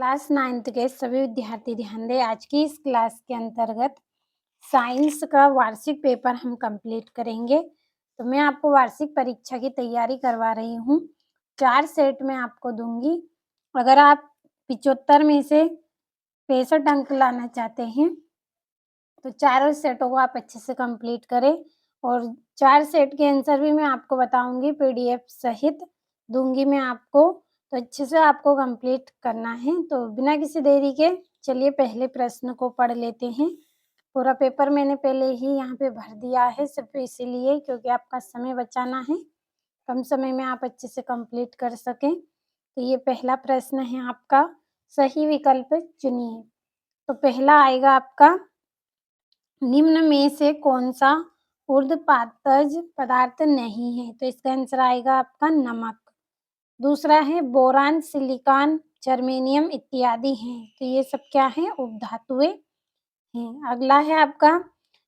Class 9th के सभी विद्यार्थी ध्यान दें। आज की इस क्लास के अंतर्गत साइंस का वार्षिक पेपर हम कंप्लीट करेंगे। तो मैं आपको वार्षिक परीक्षा की तैयारी करवा रही हूँ। 4 सेट में आपको दूंगी। अगर आप 75 में से 65 अंक लाना चाहते हैं तो चारों सेटों को आप अच्छे से कंप्लीट करें और 4 सेट के आंसर भी मैं आपको बताऊंगी, पीडीएफ सहित दूंगी मैं आपको। तो अच्छे से आपको कंप्लीट करना है। तो बिना किसी देरी के चलिए पहले प्रश्न को पढ़ लेते हैं। पूरा पेपर मैंने पहले ही यहाँ पे भर दिया है, सिर्फ इसीलिए क्योंकि आपका समय बचाना है, कम समय में आप अच्छे से कंप्लीट कर सकें। तो ये पहला प्रश्न है आपका, सही विकल्प चुनिए। तो पहला आएगा आपका, निम्न में से कौन सा ऊर्ध्वपातज पदार्थ नहीं है? तो इसका आंसर आएगा आपका नमक। दूसरा है बोरान, सिलिकॉन, जर्मेनियम इत्यादि हैं। तो ये सब क्या है? उपधातुएं हैं। अगला है आपका,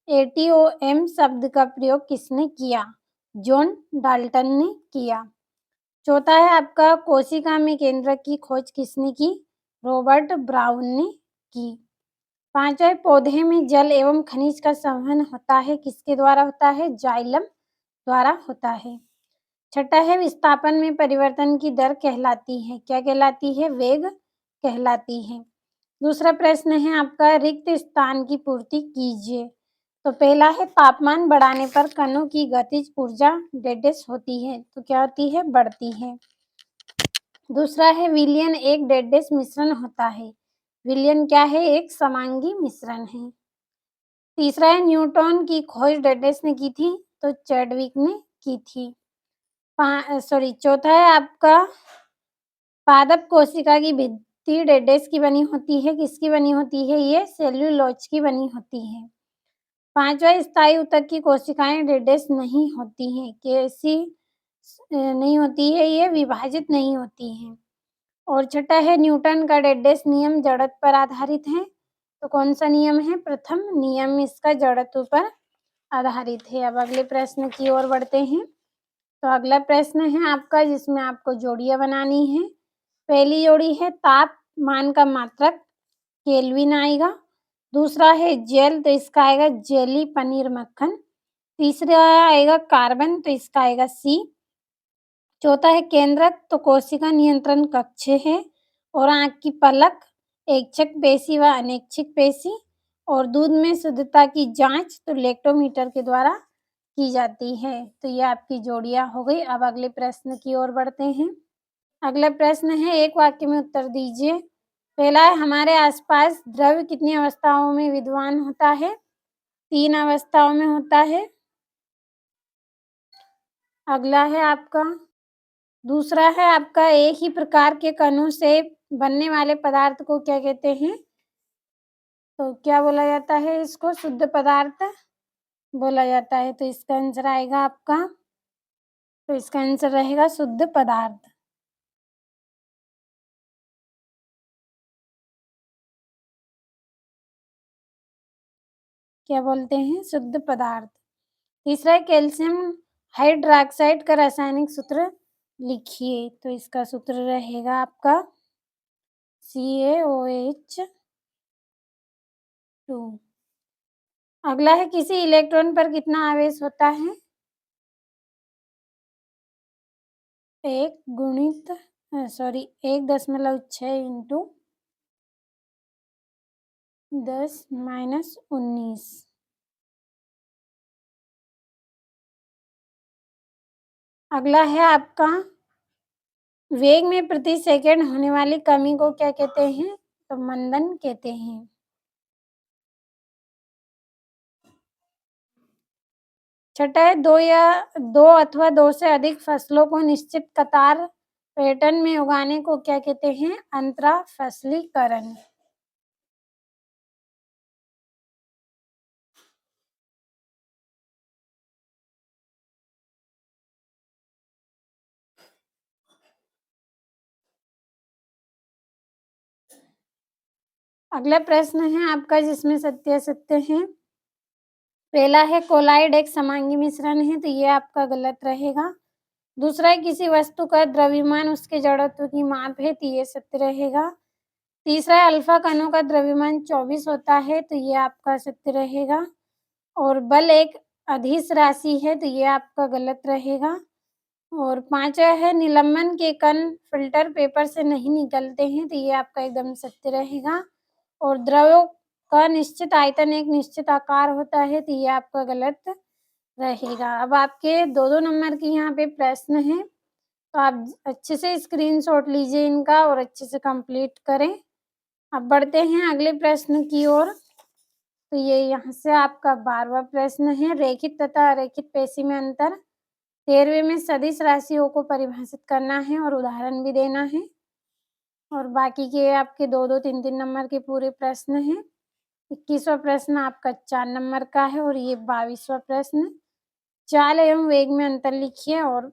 एटीओएम शब्द का प्रयोग किसने किया? जॉन डाल्टन ने किया। चौथा है आपका, कोशिका में केंद्रक की खोज किसने की? रॉबर्ट ब्राउन ने की। पांचवा, पौधे में जल एवं खनिज का संवहन होता है, किसके द्वारा होता है? जाइलम द्वारा होता है। छठा है, विस्थापन में परिवर्तन की दर कहलाती है, क्या कहलाती है? वेग कहलाती है। दूसरा प्रश्न है आपका, रिक्त स्थान की पूर्ति कीजिए। तो पहला है, तापमान बढ़ाने पर कणों की गतिज ऊर्जा डेडेस होती है, तो क्या होती है? बढ़ती है। दूसरा है, विलयन एक डेडेस मिश्रण होता है। विलयन क्या है? एक समांगी मिश्रण है। तीसरा है, न्यूटन की खोज डेडेस ने की थी? तो चैडविक ने की थी। चौथा है आपका, पादप कोशिका की भित्ति डेडेस की बनी होती है, किसकी बनी होती है? ये सेल्यूलोज की बनी होती है। पांचवा, स्थायी ऊतक की कोशिकाएं डेडेस नहीं होती हैं, कैसी नहीं होती है? ये विभाजित नहीं होती हैं। और छठा है, न्यूटन का डेडेस नियम जड़त्व पर आधारित है, तो कौन सा नियम है? प्रथम नियम इसका जड़त्व पर आधारित है। अब अगले प्रश्न की ओर बढ़ते हैं। तो अगला प्रश्न है आपका, जिसमें आपको जोड़ियां बनानी है। पहली जोड़ी है, तापमान का मात्रक, केल्विन आएगा। दूसरा है जेल, तो इसका आएगा जेली पनीर मक्खन। तीसरा आएगा कार्बन, तो इसका आएगा सी। चौथा है केंद्रक, तो कोशिका नियंत्रण कक्ष है। और आंख की पलक, ऐच्छिक पेशी व अनैच्छिक पेशी। और दूध में शुद्धता की जांच तो लैक्टोमीटर के द्वारा की जाती है। तो ये आपकी जोड़ियां हो गई। अब अगले प्रश्न की ओर बढ़ते हैं। अगला प्रश्न है, एक वाक्य में उत्तर दीजिए। पहला है, हमारे आसपास द्रव्य कितनी अवस्थाओं में विद्यमान होता है? 3 अवस्थाओं में होता है। अगला है आपका, दूसरा है आपका, एक ही प्रकार के कणों से बनने वाले पदार्थ को क्या कहते हैं? तो क्या बोला जाता है इसको? शुद्ध पदार्थ बोला जाता है। तो इसका आंसर आएगा आपका, तो इसका आंसर रहेगा शुद्ध पदार्थ। क्या बोलते हैं? शुद्ध पदार्थ। तीसरा है, कैल्शियम हाइड्रोक्साइड का रासायनिक सूत्र लिखिए। तो इसका सूत्र रहेगा आपका CaOH2। अगला है, किसी इलेक्ट्रॉन पर कितना आवेश होता है? 1.6 इंटू 10-19। अगला है आपका, वेग में प्रति सेकंड होने वाली कमी को क्या कहते हैं? तो मंदन कहते हैं। छठा है, दो अथवा दो से अधिक फसलों को निश्चित कतार पैटर्न में उगाने को क्या कहते हैं? अंतरा फसलीकरण। अगला प्रश्न है आपका, जिसमें सत्य असत्य है। पहला है, कोलाइड एक समांगी मिश्रण है, तो ये आपका गलत रहेगा। दूसरा है, किसी वस्तु का द्रव्यमान उसके जड़त्व की माप है, तो ये सत्य रहेगा। तीसरा है अल्फा कणों का द्रव्यमान 24 होता है, तो ये आपका सत्य रहेगा। और बल एक अदिश राशि है, तो ये आपका गलत रहेगा। और 5वां है निलंबन के कण फ़िल्टर पेपर से नहीं निकलते हैं, तो ये आपका एकदम सत्य रहेगा। और द्रव्यों का निश्चित आयतन एक निश्चित आकार होता है, तो ये आपका गलत रहेगा। अब आपके 2-2 नंबर के यहाँ पे प्रश्न हैं, तो आप अच्छे से स्क्रीनशॉट लीजिए इनका और अच्छे से कंप्लीट करें। अब बढ़ते हैं अगले प्रश्न की ओर। तो ये यहाँ से आपका 12वां प्रश्न है, रेखित तथा अरेखित पेशी में अंतर। 13वें में सदिश राशियों को परिभाषित करना है और उदाहरण भी देना है। और बाकी के आपके 2-2, 3-3 नंबर के पूरे प्रश्न हैं। 21वां प्रश्न आपका 4 नंबर का है और ये 22वां प्रश्न। चाल एवं वेग में अंतर लिखिए और